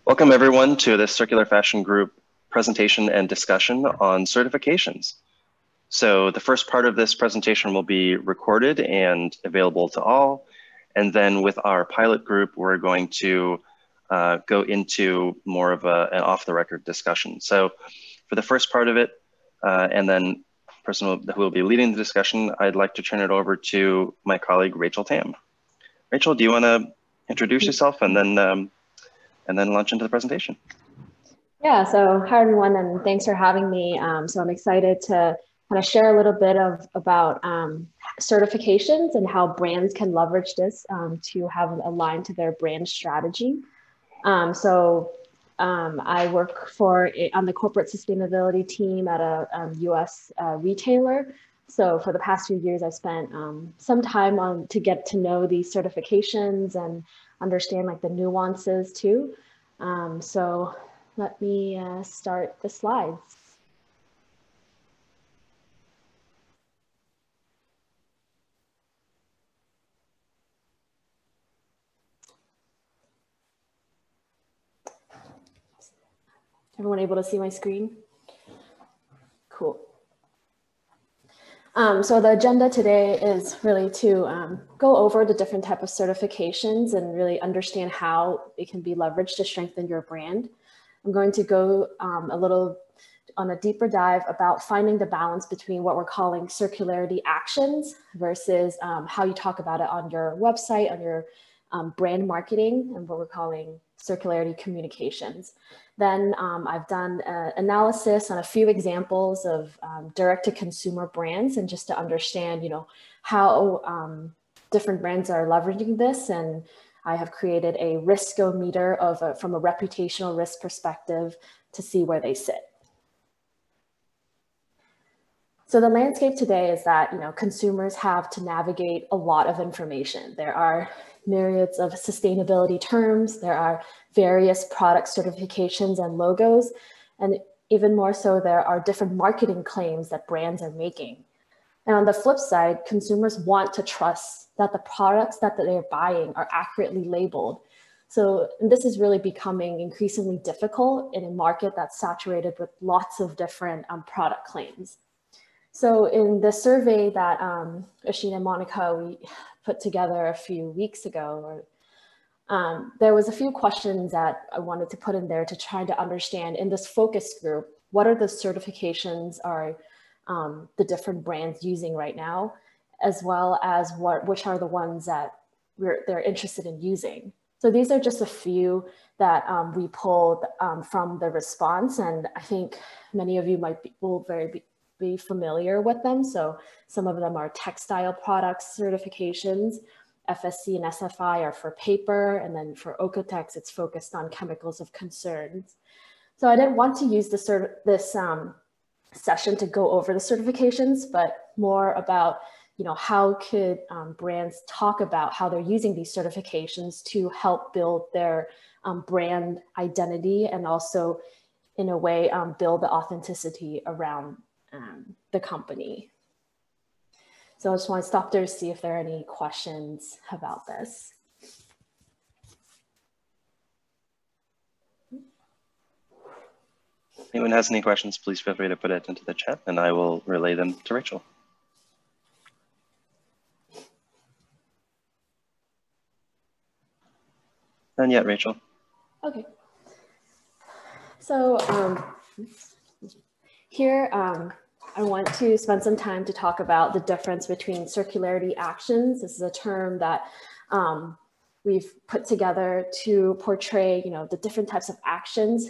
Welcome everyone to the Circular Fashion Group presentation and discussion on certifications. So the first part of this presentation will be recorded and available to all. And then with our pilot group, we're going to go into more of an off-the-record discussion. So for the first part of it, and then the person who will be leading the discussion, I'd like to turn it over to my colleague, Rachel Tam. Rachel, do you want to introduce yourself and then launch into the presentation? Yeah, so hi everyone, and thanks for having me. So I'm excited to kind of share a little bit about certifications and how brands can leverage this to have it aligned to their brand strategy. I work on the corporate sustainability team at a US retailer. So for the past few years, I've spent some time to get to know these certifications and understand like the nuances too. So let me start the slides. Everyone able to see my screen? Cool. So the agenda today is really to go over the different type of certifications and really understand how it can be leveraged to strengthen your brand. I'm going to go a little on a deeper dive about finding the balance between what we're calling circularity actions versus how you talk about it on your website, on your brand marketing, and what we're calling circularity communications. Then I've done an analysis on a few examples of direct-to-consumer brands, and just to understand, how different brands are leveraging this. And I have created a riskometer from a reputational risk perspective to see where they sit. So the landscape today is that, consumers have to navigate a lot of information. There are myriads of sustainability terms. There are various product certifications and logos. And even more so, there are different marketing claims that brands are making. And on the flip side, consumers want to trust that the products that they're buying are accurately labeled. So this is really becoming increasingly difficult in a market that's saturated with lots of different product claims. So in the survey that Asheen and Monica, we put together a few weeks ago, there was a few questions that I wanted to put in there to try to understand in this focus group, what are the certifications are the different brands using right now, as well as which are the ones that they're interested in using. So these are just a few that we pulled from the response, and I think many of you will be familiar with them. So some of them are textile products certifications. FSC and SFI are for paper, and then for Okotex, it's focused on chemicals of concern. So I didn't want to use this session to go over the certifications, but more about how could brands talk about how they're using these certifications to help build their brand identity, and also in a way build the authenticity around the company. So I just want to stop there to see if there are any questions about this. If anyone has any questions, please feel free to put it into the chat and I will relay them to Rachel. None yet, Rachel. Okay. So here, I want to spend some time to talk about the difference between circularity actions. This is a term that we've put together to portray, the different types of actions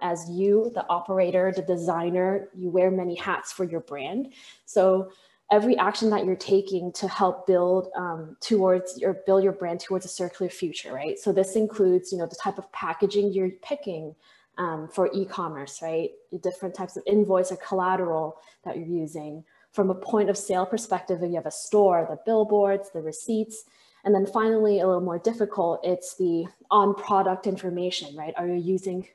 as you, the operator, the designer, you wear many hats for your brand. So every action that you're taking to help build build your brand towards a circular future, right? So this includes, the type of packaging you're picking, for e-commerce, right? The different types of invoice or collateral that you're using. From a point of sale perspective, if you have a store, the billboards, the receipts, and then finally, a little more difficult, it's the on-product information, right? Are you using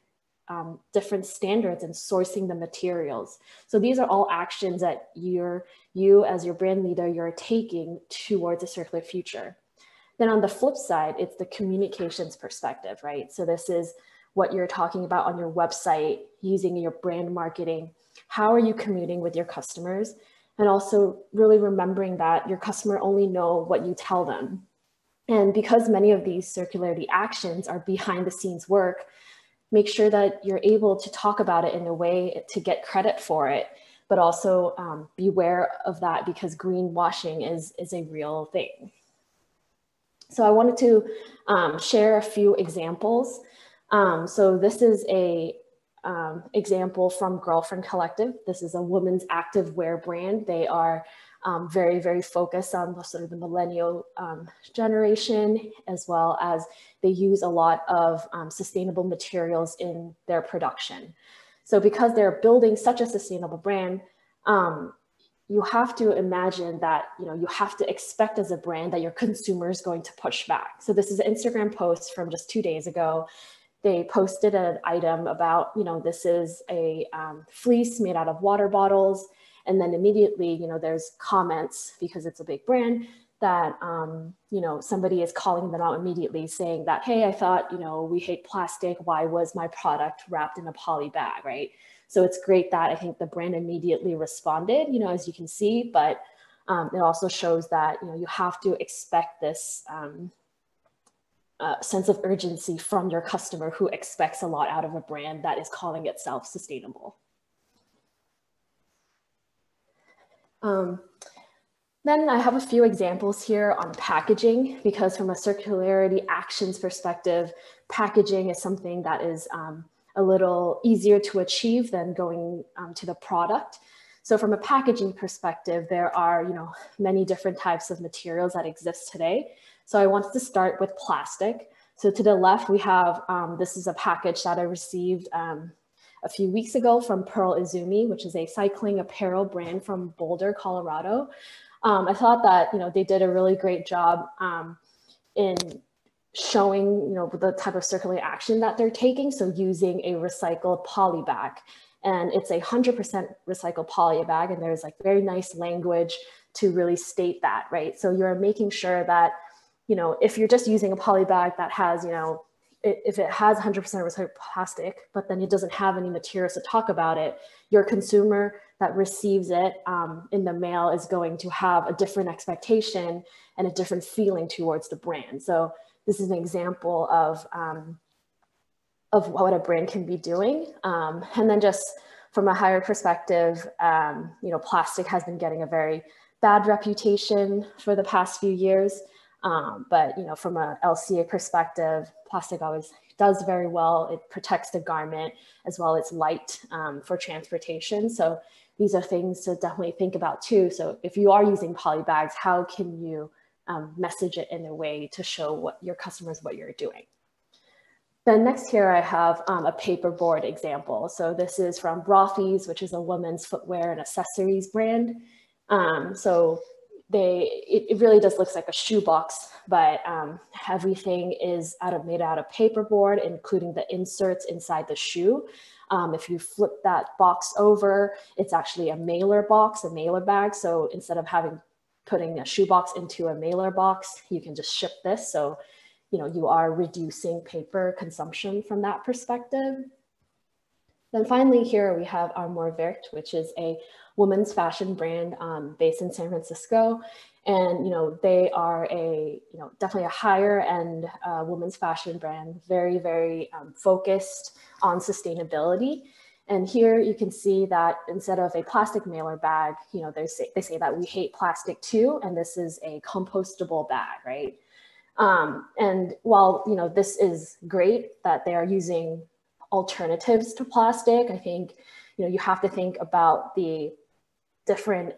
different standards and sourcing the materials? So these are all actions that you as your brand leader, you're taking towards a circular future. Then on the flip side, it's the communications perspective, right? So this is what you're talking about on your website, using your brand marketing, how are you communicating with your customers? And also really remembering that your customer only know what you tell them. And because many of these circularity actions are behind the scenes work, make sure that you're able to talk about it in a way to get credit for it, but also beware of that, because greenwashing is a real thing. So I wanted to share a few examples. So this is a example from Girlfriend Collective. This is a women's active wear brand. They are very, very focused on the sort of the millennial generation, as well as they use a lot of sustainable materials in their production. So because they're building such a sustainable brand, you have to imagine that, you have to expect as a brand that your consumer is going to push back. So this is an Instagram post from just 2 days ago. They posted an item about, this is a fleece made out of water bottles. And then immediately, there's comments, because it's a big brand, that, somebody is calling them out immediately saying that, hey, I thought, we hate plastic. Why was my product wrapped in a poly bag, right? So it's great that I think the brand immediately responded, as you can see, but it also shows that, you have to expect this sense of urgency from your customer, who expects a lot out of a brand that is calling itself sustainable. Then I have a few examples here on packaging, because from a circularity actions perspective, packaging is something that is a little easier to achieve than going to the product. So from a packaging perspective, there are many different types of materials that exist today. So I wanted to start with plastic. So to the left, we have, this is a package that I received a few weeks ago from Pearl Izumi, which is a cycling apparel brand from Boulder, Colorado. I thought that, they did a really great job in showing, the type of circular action that they're taking. So using a recycled poly bag, and it's 100% recycled poly bag. And there's like very nice language to really state that, right? So you're making sure that, if you're just using a poly bag that has, if it has 100% recycled plastic, but then it doesn't have any materials to talk about it, your consumer that receives it in the mail is going to have a different expectation and a different feeling towards the brand. So this is an example of what a brand can be doing. And then just from a higher perspective, plastic has been getting a very bad reputation for the past few years. But from a LCA perspective, plastic always does very well. It protects the garment, as well as light for transportation. So these are things to definitely think about too. So if you are using poly bags, how can you message it in a way to show your customers what you're doing? Then next here, I have a paperboard example. So this is from Rothy's, which is a women's footwear and accessories brand. So it really does look like a shoebox, but everything is made out of paperboard, including the inserts inside the shoe. If you flip that box over, it's actually a mailer box, a mailer bag. So instead of putting a shoebox into a mailer box, you can just ship this. So, you are reducing paper consumption from that perspective. Then finally here we have Armour Verte, which is a women's fashion brand based in San Francisco. And, they are definitely a higher end women's fashion brand, very, very focused on sustainability. And here you can see that instead of a plastic mailer bag, they say that we hate plastic too, and this is a compostable bag, right? And while, this is great that they are using alternatives to plastic, I think, you have to think about the different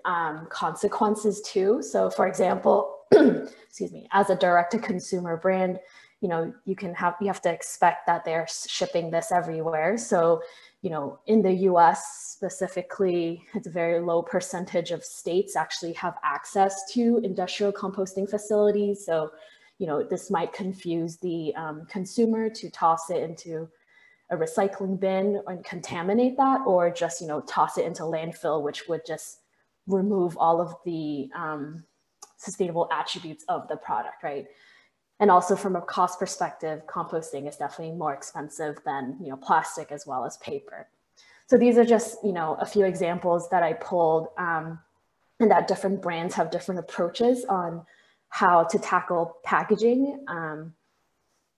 consequences too. So for example, excuse me, as a direct-to-consumer brand, you have to expect that they're shipping this everywhere. So, in the US specifically, it's a very low percentage of states actually have access to industrial composting facilities. So, this might confuse the consumer to toss it into a recycling bin and contaminate that, or just, toss it into landfill, which would just remove all of the sustainable attributes of the product, right? And also from a cost perspective, composting is definitely more expensive than, you know, plastic as well as paper. So these are just, you know, a few examples that I pulled, and that different brands have different approaches on how to tackle packaging.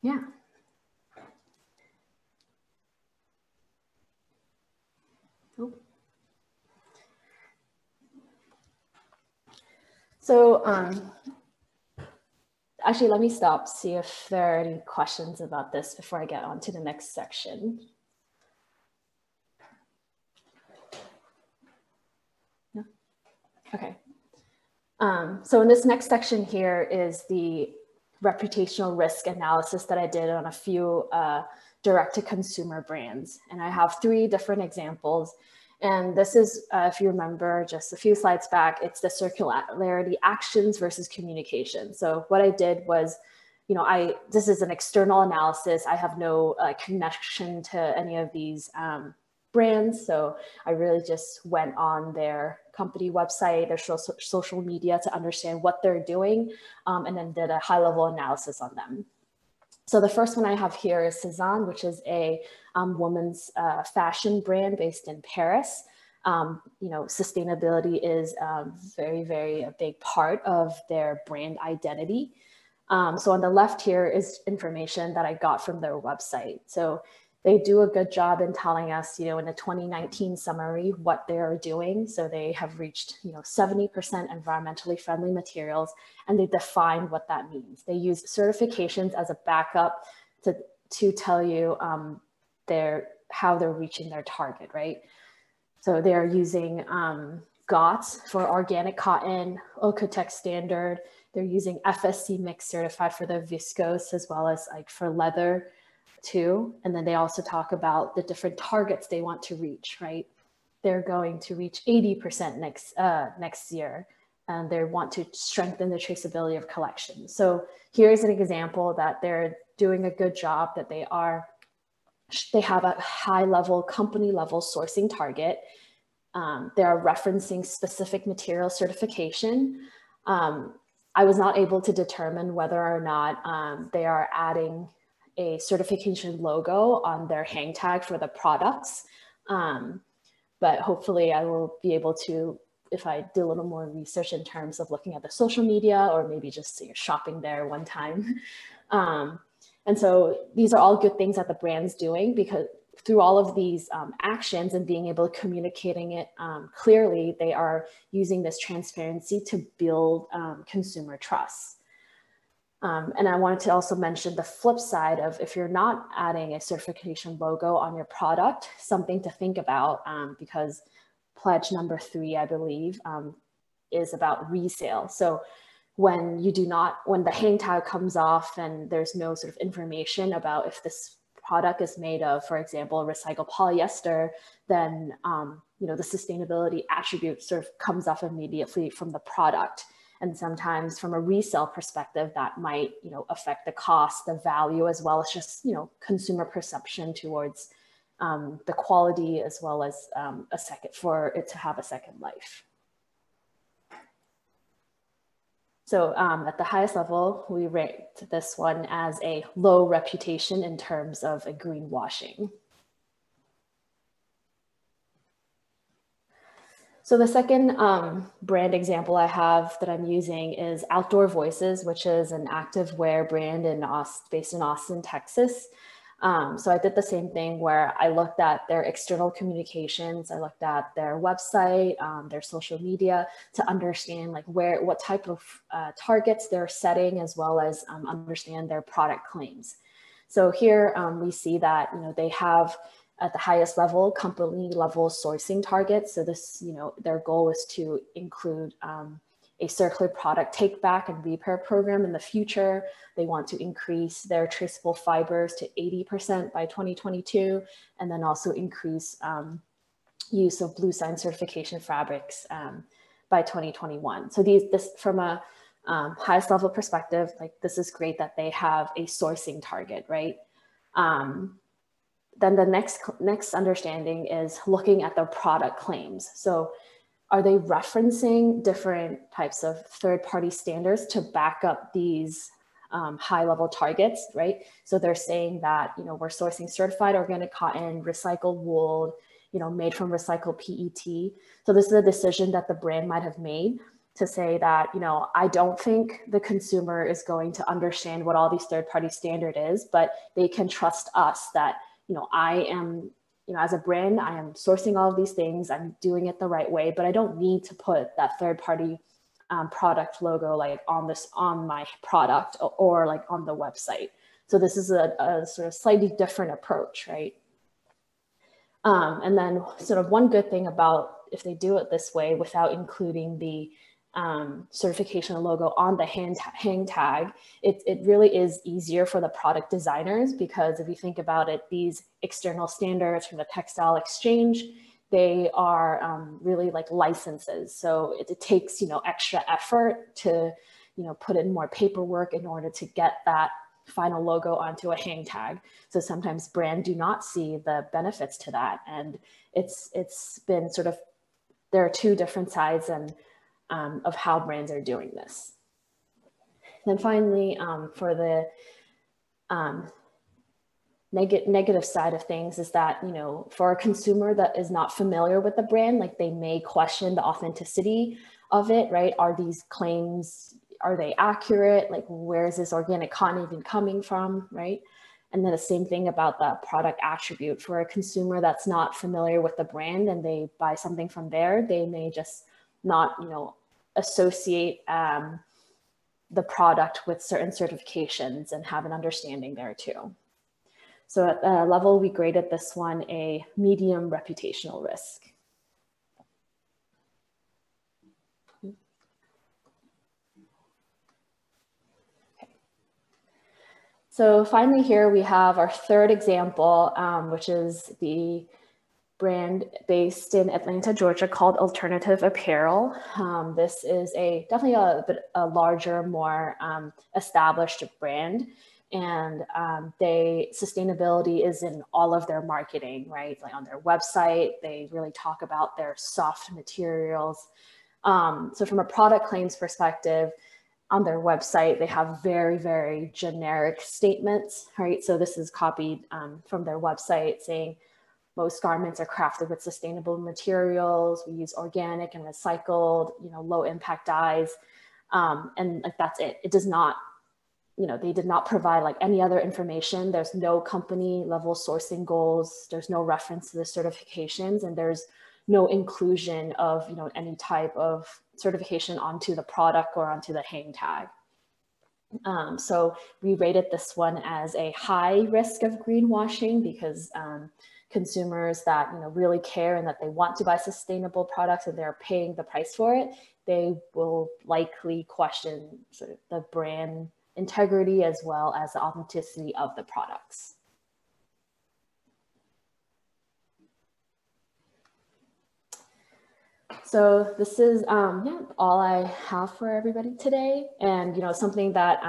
Yeah. Oh. So actually, let me stop, see if there are any questions about this before I get on to the next section. No? Okay. So in this next section here is the reputational risk analysis that I did on a few direct-to-consumer brands. And I have 3 different examples. And this is, if you remember just a few slides back, it's the circularity actions versus communication. So what I did was, you know, this is an external analysis. I have no connection to any of these brands. So I really just went on their company website, their social media to understand what they're doing, and then did a high-level analysis on them. So the first one I have here is Cezanne, which is a women's fashion brand based in Paris. You know, sustainability is very, very a big part of their brand identity. So on the left here is information that I got from their website. So they do a good job in telling us, you know, in the 2019 summary, what they're doing. So they have reached, you know, 70% environmentally friendly materials, and they define what that means. They use certifications as a backup to tell you how they're reaching their target, right? So they're using GOTS for organic cotton, Oeko-Tex standard. They're using FSC mix certified for their viscose, as well as like for leather too. And then they also talk about the different targets they want to reach, right? They're going to reach 80% next year, and they want to strengthen the traceability of collections. So here's an example that they're doing a good job, that they have a high level, company level sourcing target. They are referencing specific material certification. I was not able to determine whether or not they are adding a certification logo on their hang tag for the products. But hopefully I will be able to, if I do a little more research in terms of looking at the social media, or maybe just shopping there one time. And so these are all good things that the brand's doing, because through all of these actions and being able to communicating it clearly, they are using this transparency to build consumer trust. And I wanted to also mention the flip side of, if you're not adding a certification logo on your product, something to think about, because pledge number 3, I believe, is about resale. So when the hang tag comes off and there's no sort of information about if this product is made of, for example, recycled polyester, then you know, the sustainability attribute sort of comes off immediately from the product. And sometimes from a resale perspective, that might, you know, affect the cost, the value, as well as just, you know, consumer perception towards the quality, as well as for it to have a second life. So at the highest level, we rate this one as a low reputation in terms of a greenwashing. So the second brand example I have that I'm using is Outdoor Voices, which is an activewear brand based in Austin, Texas. So I did the same thing where I looked at their external communications. I looked at their website, their social media, to understand like what type of targets they're setting, as well as understand their product claims. So here we see that, you know, they have at the highest level, company level sourcing targets. So this, you know, their goal is to include a circular product take back and repair program in the future. They want to increase their traceable fibers to 80% by 2022, and then also increase use of Blue Sign certification fabrics by 2021. So this from a highest level perspective, like this is great that they have a sourcing target, right? Then the next understanding is looking at their product claims. So are they referencing different types of third-party standards to back up these high-level targets, right? So they're saying that, you know, we're sourcing certified organic cotton, recycled wool, you know, made from recycled PET. So this is a decision that the brand might have made to say that, you know, I don't think the consumer is going to understand what all these third-party standard is, but they can trust us that, you know, I am, you know, as a brand, I am sourcing all of these things, I'm doing it the right way, but I don't need to put that third-party product logo like on my product or like on the website. So this is a sort of slightly different approach, right? And then sort of one good thing about if they do it this way without including the certification logo on the hang tag, it really is easier for the product designers, because if you think about it, these external standards from the textile exchange, they are really like licenses. So it takes, you know, extra effort to, you know, put in more paperwork in order to get that final logo onto a hang tag. So sometimes brands do not see the benefits to that. And it's been sort of, there are two different sides and of how brands are doing this. Then finally, for the negative side of things is that, you know, for a consumer that is not familiar with the brand, like they may question the authenticity of it, right? Are these claims, are they accurate? Like, where is this organic cotton even coming from, right? And then the same thing about the product attribute. For a consumer that's not familiar with the brand and they buy something from there, they may just not, you know, associate the product with certain certifications and have an understanding there too. So at the level, we graded this one a medium reputational risk. Okay. So finally here we have our third example, which is the brand based in Atlanta, Georgia, called Alternative Apparel. This is definitely a larger, more established brand. And sustainability is in all of their marketing, right? Like on their website, they really talk about their soft materials. So from a product claims perspective, on their website, they have very, very generic statements, right? So this is copied from their website saying, most garments are crafted with sustainable materials. We use organic and recycled, you know, low impact dyes. And like, that's it. It does not, you know, they did not provide like any other information. There's no company level sourcing goals. There's no reference to the certifications, and there's no inclusion of, you know, any type of certification onto the product or onto the hang tag. So we rated this one as a high risk of greenwashing, because consumers that, you know, really care and that they want to buy sustainable products and they're paying the price for it, they will likely question sort of the brand integrity as well as the authenticity of the products. So this is yeah, all I have for everybody today. And, you know, something that,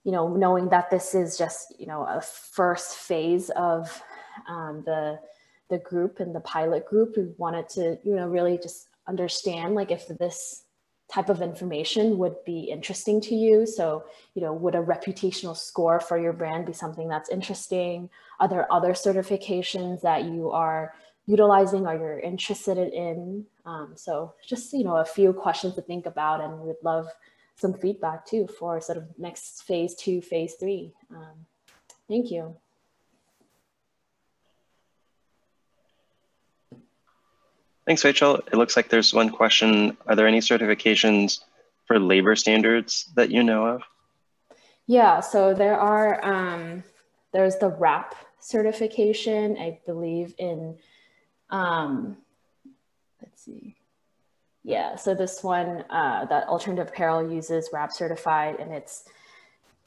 you know, knowing that this is just, you know, a first phase of the group and the pilot group, we wanted to, you know, really just understand like if this type of information would be interesting to you. So, you know, would a reputational score for your brand be something that's interesting? Are there other certifications that you are utilizing or you're interested in? So just, you know, a few questions to think about, and we'd love some feedback too for sort of next phase 2, phase 3. Thank you. Thanks, Rachel. It looks like there's one question. Are there any certifications for labor standards that you know of? Yeah, so there are, there's the RAP certification, I believe in, let's see. Yeah, so this one, that Alternative Apparel uses RAP certified, and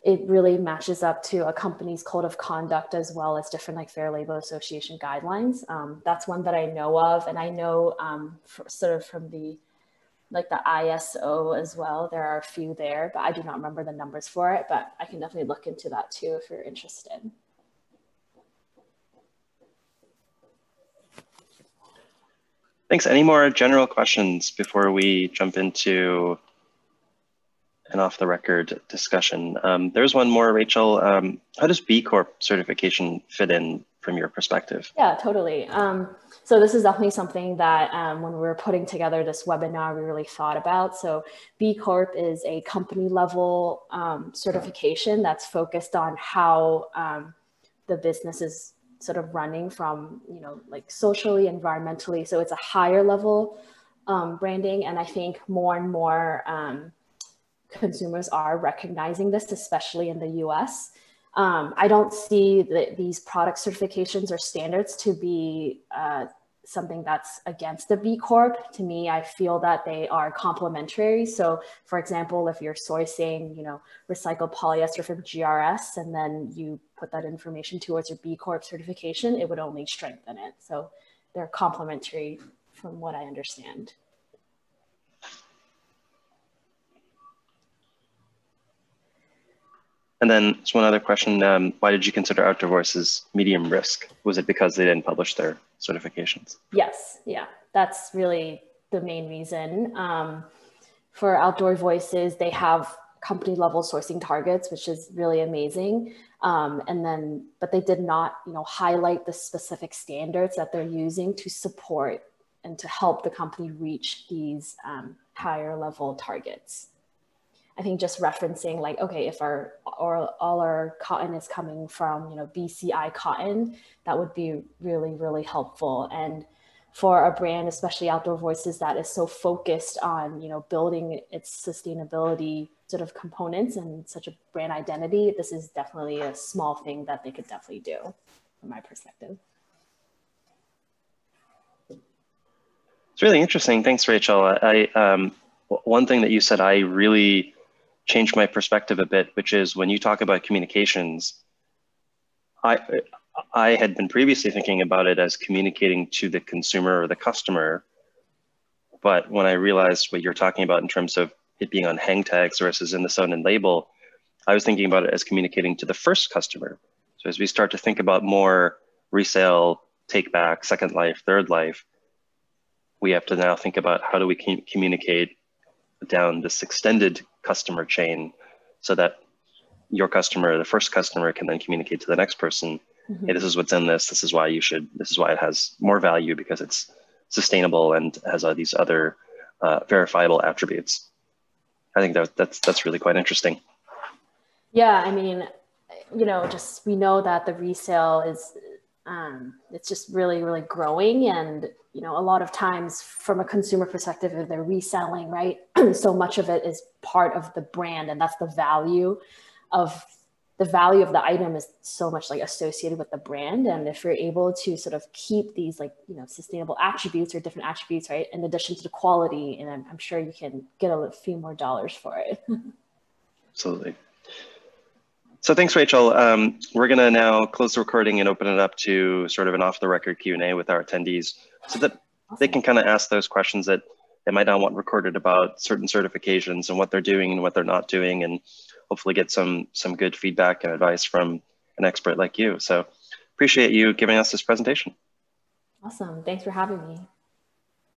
it really matches up to a company's code of conduct as well as different like Fair Labor Association guidelines. That's one that I know of, and I know sort of from the like the ISO as well. There are a few there, but I do not remember the numbers for it, but I can definitely look into that too if you're interested. Thanks. Any more general questions before we jump into an off-the-record discussion. There's one more, Rachel. How does B Corp certification fit in from your perspective? Yeah, totally. So this is definitely something that when we were putting together this webinar, we really thought about. So B Corp is a company level certification that's focused on how the business is sort of running from, like socially, environmentally. So it's a higher level branding. And I think more and more consumers are recognizing this, especially in the US. I don't see these product certifications or standards to be something that's against the B Corp. To me, I feel that they are complementary. So for example, if you're sourcing, recycled polyester from GRS, and then you put that information towards your B Corp certification, it would only strengthen it. So they're complementary from what I understand. And then just one other question, why did you consider Outdoor Voices medium risk? Was it because they didn't publish their certifications? Yes, yeah, that's really the main reason. For Outdoor Voices, they have company level sourcing targets, which is really amazing. But they did not, highlight the specific standards that they're using to support and to help the company reach these higher level targets. I think just referencing like, okay, if all our cotton is coming from, BCI cotton, that would be really, really helpful. And for a brand, especially Outdoor Voices, that is so focused on, building its sustainability sort of components and such a brand identity, this is definitely a small thing that they could definitely do from my perspective. It's really interesting. Thanks, Rachel. One thing that you said, I really changed my perspective a bit, which is when you talk about communications, I had been previously thinking about it as communicating to the consumer or the customer. But when I realized what you're talking about in terms of it being on hang tags versus in the sewn in label, I was thinking about it as communicating to the first customer. So as we start to think about more resale, take back, second life, third life, we have to now think about how do we communicate down this extended customer chain so that your customer, the first customer, can then communicate to the next person, hey, this is what's in this, this is why it has more value because it's sustainable and has these other verifiable attributes. I think that's really quite interesting. Yeah, I mean, we know that the resale is, it's just really, really growing. And, a lot of times from a consumer perspective, if they're reselling, right? So much of it is part of the brand, and that's the value of the item is so much like associated with the brand. And if you're able to sort of keep these like, sustainable attributes or different attributes, right? In addition to the quality, and I'm sure you can get a few more dollars for it. Absolutely. So thanks, Rachel. We're going to now close the recording and open it up to sort of an off-the-record Q&A with our attendees so that they can kind of ask those questions that they might not want recorded about certain certifications and what they're doing and what they're not doing, and hopefully get some good feedback and advice from an expert like you. So appreciate you giving us this presentation. Awesome. Thanks for having me.